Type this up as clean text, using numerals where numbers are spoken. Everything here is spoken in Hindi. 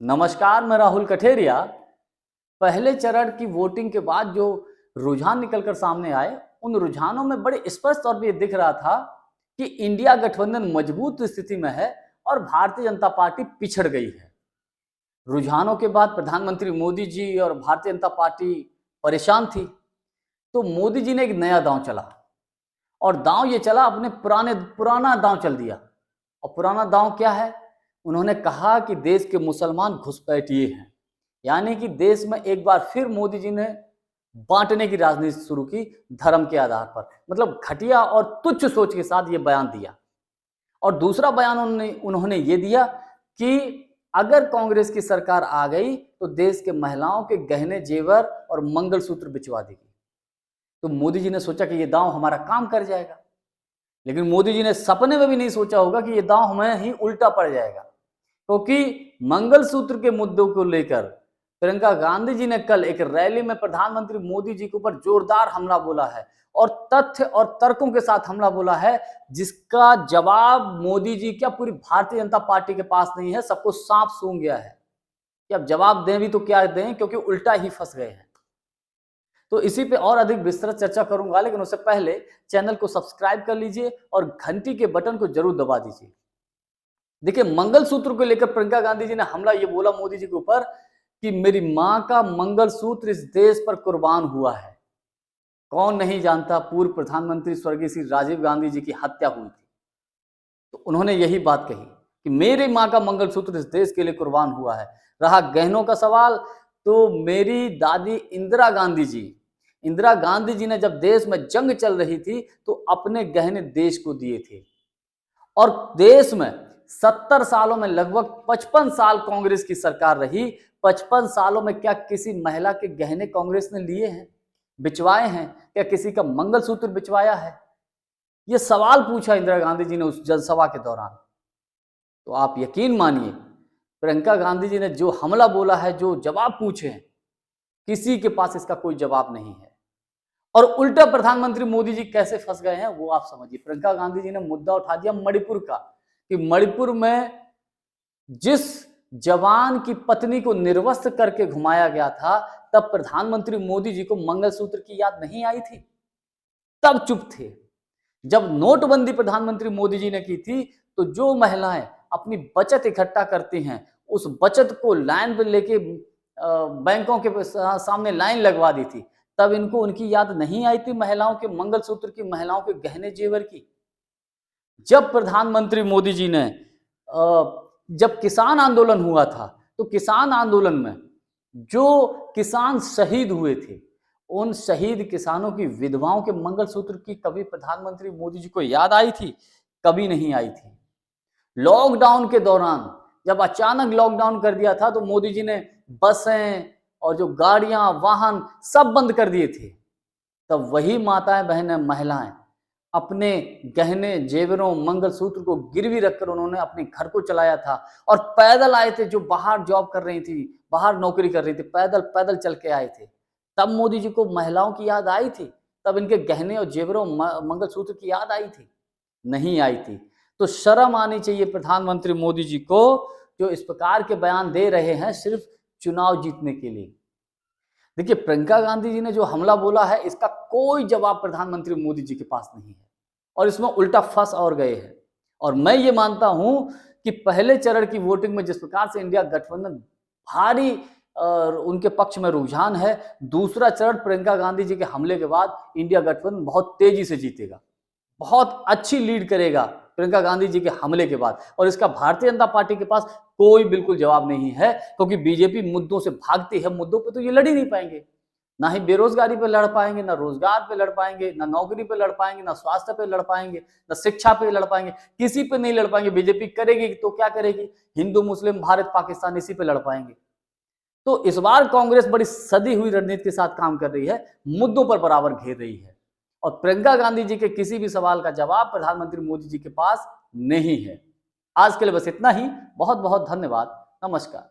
नमस्कार, मैं राहुल कठेरिया। पहले चरण की वोटिंग के बाद जो रुझान निकलकर सामने आए, उन रुझानों में बड़े स्पष्ट तौर पे ये दिख रहा था कि इंडिया गठबंधन मजबूत स्थिति में है और भारतीय जनता पार्टी पिछड़ गई है। रुझानों के बाद प्रधानमंत्री मोदी जी और भारतीय जनता पार्टी परेशान थी, तो मोदी जी ने एक नया दांव चला और दांव ये चला, अपने पुराना दांव चल दिया। और पुराना दांव क्या है? उन्होंने कहा कि देश के मुसलमान घुसपैठिए हैं, यानी कि देश में एक बार फिर मोदी जी ने बांटने की राजनीति शुरू की धर्म के आधार पर। मतलब घटिया और तुच्छ सोच के साथ ये बयान दिया। और दूसरा बयान उन्होंने ये दिया कि अगर कांग्रेस की सरकार आ गई तो देश के महिलाओं के गहने जेवर और मंगलसूत्र बिचवा देगी। तो मोदी जी ने सोचा कि ये दांव हमारा काम कर जाएगा, लेकिन मोदी जी ने सपने में भी नहीं सोचा होगा कि ये दांव हमें ही उल्टा पड़ जाएगा। क्योंकि मंगलसूत्र के मुद्दों को लेकर प्रियंका गांधी जी ने कल एक रैली में प्रधानमंत्री मोदी जी के ऊपर जोरदार हमला बोला है और तथ्य और तर्कों के साथ हमला बोला है, जिसका जवाब मोदी जी क्या पूरी भारतीय जनता पार्टी के पास नहीं है। सबको सांप सूंघ गया है कि अब जवाब दें भी तो क्या दें, क्योंकि उल्टा ही फंस गए हैं। तो इसी पे और अधिक विस्तृत चर्चा करूंगा, लेकिन उससे पहले चैनल को सब्सक्राइब कर लीजिए और घंटी के बटन को जरूर दबा दीजिए। देखिए, मंगलसूत्र को लेकर प्रियंका गांधी जी ने हमला ये बोला मोदी जी के ऊपर कि मेरी मां का मंगलसूत्र इस देश पर कुर्बान हुआ है। कौन नहीं जानता, पूर्व प्रधानमंत्री स्वर्गीय श्री राजीव गांधी जी की हत्या हुई थी, तो उन्होंने यही बात कही कि मेरी मां का मंगलसूत्र इस देश के लिए कुर्बान हुआ है। रहा गहनों का सवाल, तो मेरी दादी इंदिरा गांधी जी ने जब देश में जंग चल रही थी तो अपने गहने देश को दिए थे। और देश में 70 सालों में लगभग 55 साल कांग्रेस की सरकार रही। 55 सालों में क्या किसी महिला के गहने कांग्रेस ने लिए हैं, बिचवाए हैं? क्या किसी का मंगलसूत्र बिचवाया है? यह सवाल पूछा इंदिरा गांधी जी ने उस जनसभा के दौरान। तो आप यकीन मानिए, प्रियंका गांधी जी ने जो हमला बोला है, जो जवाब पूछे हैं, किसी के पास इसका कोई जवाब नहीं है। और उल्टा प्रधानमंत्री मोदी जी कैसे फंस गए हैं वो आप समझिए। प्रियंका गांधी जी ने मुद्दा उठा दिया मणिपुर का, कि मणिपुर में जिस जवान की पत्नी को निर्वस्त्र करके घुमाया गया था, तब प्रधानमंत्री मोदी जी को मंगलसूत्र की याद नहीं आई थी, तब चुप थे। जब नोटबंदी प्रधानमंत्री मोदी जी ने की थी, तो जो महिलाएं अपनी बचत इकट्ठा करती हैं, उस बचत को लाइन पे लेके बैंकों के सामने लाइन लगवा दी थी, तब इनको उनकी याद नहीं आई थी महिलाओं के मंगलसूत्र की, महिलाओं के गहने जेवर की। जब प्रधानमंत्री मोदी जी ने जब किसान आंदोलन हुआ था, तो किसान आंदोलन में जो किसान शहीद हुए थे, उन शहीद किसानों की विधवाओं के मंगलसूत्र की कभी प्रधानमंत्री मोदी जी को याद आई थी? कभी नहीं आई थी। लॉकडाउन के दौरान जब अचानक लॉकडाउन कर दिया था, तो मोदी जी ने बसें और जो गाड़ियां, वाहन सब बंद कर दिए थे। तब वही माताएं, बहनें, महिलाएं अपने गहने, जेवरों, मंगलसूत्र को गिरवी रखकर उन्होंने अपने घर को चलाया था और पैदल आए थे। जो बाहर जॉब कर रही थी, बाहर नौकरी कर रही थी, पैदल पैदल चल के आए थे। तब मोदी जी को महिलाओं की याद आई थी? तब इनके गहने और जेवरों, मंगलसूत्र की याद आई थी? नहीं आई थी। तो शर्म आनी चाहिए प्रधानमंत्री मोदी जी को, जो इस प्रकार के बयान दे रहे हैं सिर्फ चुनाव जीतने के लिए। देखिए, प्रियंका गांधी जी ने जो हमला बोला है, इसका कोई जवाब प्रधानमंत्री मोदी जी के पास नहीं है और इसमें उल्टा फंस और गए हैं। और मैं ये मानता हूं कि पहले चरण की वोटिंग में जिस प्रकार से इंडिया गठबंधन भारी उनके पक्ष में रुझान है, दूसरा चरण प्रियंका गांधी जी के हमले के बाद इंडिया गठबंधन बहुत तेजी से जीतेगा, बहुत अच्छी लीड करेगा प्रियंका गांधी जी के हमले के बाद। और इसका भारतीय जनता पार्टी के पास कोई बिल्कुल जवाब नहीं है, क्योंकि बीजेपी मुद्दों से भागती है। मुद्दों पे तो ये लड़ ही नहीं पाएंगे, ना ही बेरोजगारी पे लड़ पाएंगे, ना रोजगार पे लड़ पाएंगे, ना नौकरी पे लड़ पाएंगे, ना स्वास्थ्य पे लड़ पाएंगे, ना शिक्षा पे लड़ पाएंगे, किसी पे नहीं लड़ पाएंगे। बीजेपी करेगी तो क्या करेगी? हिंदू, मुस्लिम, भारत, पाकिस्तान, इसी पे लड़ पाएंगे। तो इस बार कांग्रेस बड़ी सदी हुई रणनीति के साथ काम कर रही है, मुद्दों पर बराबर घेर रही है। और प्रियंका गांधी जी के किसी भी सवाल का जवाब प्रधानमंत्री मोदी जी के पास नहीं है। आज के लिए बस इतना ही। बहुत बहुत धन्यवाद। नमस्कार।